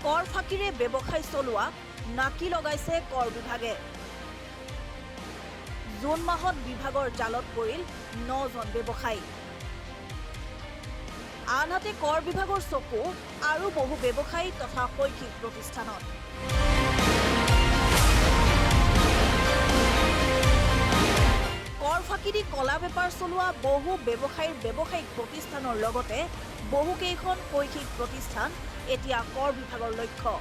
কৰ ফাঁকিৰে ব্যৱসায় চলোৱা নাকি লগাইছে কৰ বিভাগে। জুন মাহত বিভাগৰ জালত পৰিল 9জন ব্যৱসায়ী। আনহাতে কৰ বিভাগৰ চকু আৰু বহু ব্যৱসায়ী তথা শৈক্ষিক প্ৰতিষ্ঠানত। কৰ ফাঁকি দি কলা বেপাৰ চলোৱা বহু ব্যৱসায়ীৰ ব্যৱসায়িক প্ৰতিষ্ঠানৰ লগতে বহুকেইখন শৈক্ষিক প্ৰতিষ্ঠান এতিয়া কৰ বিভাগৰ লক্ষ্য।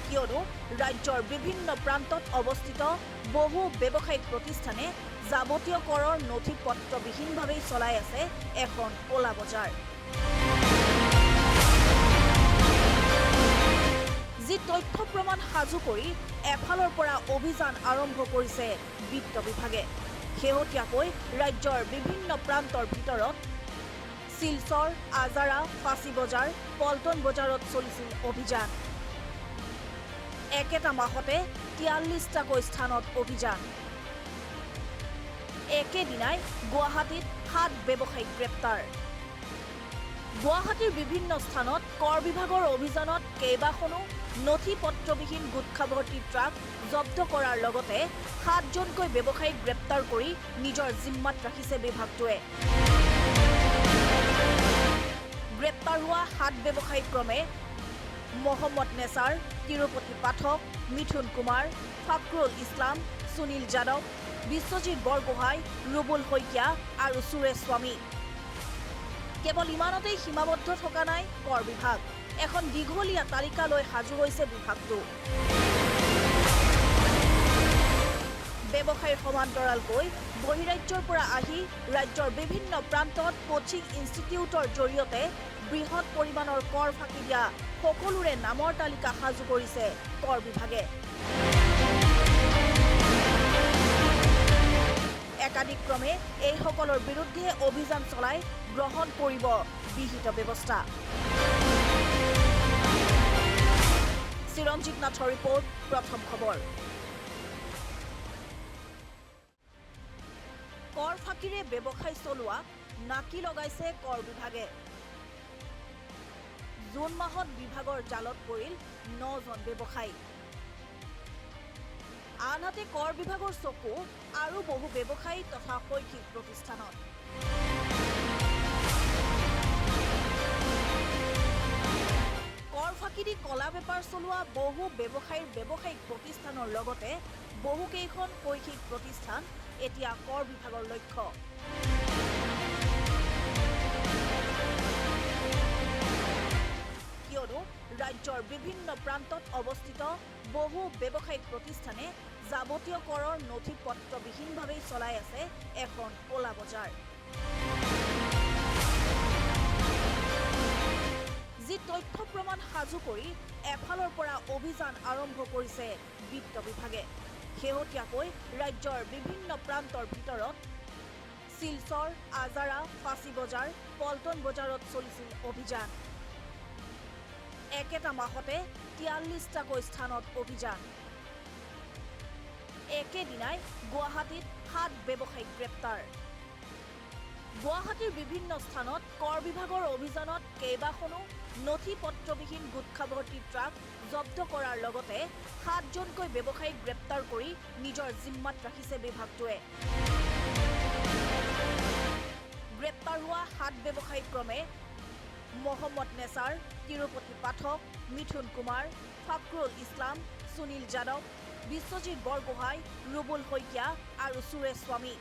কিয়নো ৰাজ্যৰ বিভিন্ন প্ৰান্তত অৱস্থিত বহু ব্যৱসায়িক প্ৰতিষ্ঠানে যাৱতীয় কৰৰ নথি পত্ৰবিহীনভাৱেই চলাই আছে এখন কলা বজাৰ। যি তথ্য প্ৰমাণ সাজু কৰি এফালৰ পৰা অভিযান আৰম্ভ কৰিছে বিত্ত বিভাগে। শেহতীয়াকৈ ৰাজ্যৰ বিভিন্ন প্ৰান্তৰ ভিতৰত শিলচৰ, আজাৰা, ফাঁচী বজাৰ, পল্টন বজাৰত চলিছিল অভিযান। একেটা মাহতে 43টাকৈ স্থানত অভিযান। একেদিনাই গুৱাহাটীত 7 ব্যৱসায়িক গ্ৰেপ্তাৰ। গুৱাহাটীৰ বিভিন্ন স্থানত কৰ বিভাগৰ অভিযানত কেইবাখনো নথি পত্ৰবিহীন গুটখা ভৰ্তি ট্ৰাক জব্দ কৰাৰ লগতে 7জনকৈ ব্যৱসায়ীক গ্ৰেপ্তাৰ কৰি নিজৰ জিম্মাত ৰাখিছে বিভাগটোৱে। গ্ৰেপ্তাৰ হোৱা 7 ব্যৱসায়ী ক্ৰমে মহম্মদ নেছাৰ, তিৰুপতি পাঠক, মিথুন কুমাৰ, ফাকৰুল ইছলাম, সুনীল যাদৱ, বিশ্বজিৎ বৰগোহাঁই, ৰুবুল শইকীয়া আৰু সুৰেশ স্বামী। কেৱল ইমানতেই সীমাবদ্ধ থকা নাই কৰ বিভাগ। এখন দীঘলীয়া তালিকা লৈ সাজু হৈছে বিভাগটো। ব্যৱসায়ীৰ সমান্তৰালকৈ বহিৰাজ্যৰ পৰা আহি ৰাজ্যৰ বিভিন্ন প্ৰান্তত কোচিং ইনষ্টিটিউটৰ জৰিয়তে বৃহৎ পৰিমাণৰ কৰ ফাঁকি দিয়া সকলোৰে নামৰ তালিকা সাজু কৰিছে কৰ বিভাগে। একাদিক্ৰমে এইসকলৰ বিৰুদ্ধে অভিযান চলাই গ্ৰহণ কৰিব বিহিত ব্যৱস্থা। চিৰঞ্জিত নাথৰ ৰিপৰ্ট, প্ৰথম খবৰ। কৰ ফাঁকিৰে ব্যৱসায় চলোৱা নাকি লগাইছে কৰ বিভাগে। জুন মাহত বিভাগৰ জালত পৰিল 9জন ব্যৱসায়ী। আনহাতে কৰ বিভাগৰ চকু আৰু বহু ব্যৱসায়ী তথা শৈক্ষিক প্ৰতিষ্ঠানত। কৰ ফাঁকি দি কলা বেপাৰ চলোৱা বহু ব্যৱসায়ীৰ ব্যৱসায়িক প্ৰতিষ্ঠানৰ লগতে বহুকেইখন শৈক্ষিক প্ৰতিষ্ঠান এতিয়া কৰ বিভাগৰ লক্ষ্য। কিয়নো ৰাজ্যৰ বিভিন্ন প্ৰান্তত অৱস্থিত বহু ব্যৱসায়িক প্ৰতিষ্ঠানে যাৱতীয় কৰৰ নথি পত্ৰবিহীনভাৱেই চলাই আছে এখন কলা বজাৰ। যি তথ্য প্ৰমাণ সাজু কৰি এফালৰ পৰা অভিযান আৰম্ভ কৰিছে বিত্ত বিভাগে। শেহতীয়াকৈ ৰাজ্যৰ বিভিন্ন প্ৰান্তৰ ভিতৰত শিলচৰ, আজাৰা, ফাঁচী বজাৰ, পল্টন বজাৰত চলিছিল অভিযান। একেটা মাহতে 43টাকৈ স্থানত অভিযান। একেদিনাই গুৱাহাটীত 7 ব্যৱসায়িক গ্ৰেপ্তাৰ। গুৱাহাটীৰ বিভিন্ন স্থানত কৰ বিভাগৰ অভিযানত কেইবাখনো নথি পত্ৰবিহীন গুটখা ভৰ্তি ট্ৰাক জব্দ কৰাৰ লগতে 7জনকৈ ব্যৱসায়ীক গ্ৰেপ্তাৰ কৰি নিজৰ জিম্মাত ৰাখিছে বিভাগটোৱে। গ্ৰেপ্তাৰ হোৱা 7 ব্যৱসায়ী ক্ৰমে মহম্মদ নেছাৰ, তিৰুপতি পাঠক, মিথুন কুমাৰ, ফাকৰুল ইছলাম, সুনীল যাদৱ, বিশ্বজিৎ বৰগোহাঁই, ৰুবুল শইকীয়া আৰু সুৰেশ স্বামী।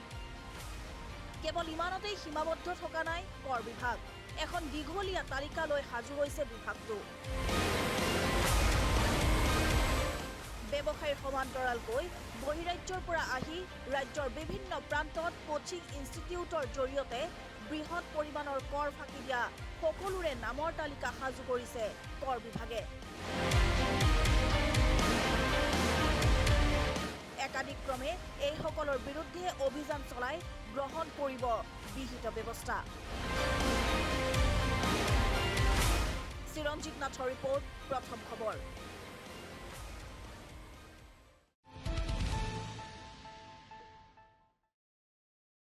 কেৱল ইমানতেই সীমাবদ্ধ থকা নাই কৰ বিভাগ। এখন দীঘলীয়া তালিকা লৈ সাজু হৈছে বিভাগটো। ব্যৱসায়ীৰ সমান্তৰালকৈ বহিৰাজ্যৰ পৰা আহি ৰাজ্যৰ বিভিন্ন প্ৰান্তত কোচিং ইনষ্টিটিউটৰ জৰিয়তে বৃহৎ পৰিমাণৰ কৰ ফাঁকি দিয়া সকলোৰে নামৰ তালিকা সাজু কৰিছে কৰ বিভাগে। একাদিক্ৰমে এইসকলৰ বিৰুদ্ধে অভিযান চলাই গ্ৰহণ কৰিব বিহিত ব্যৱস্থা। চিৰঞ্জিত নাথৰ ৰিপৰ্ট, প্ৰথম খবৰ।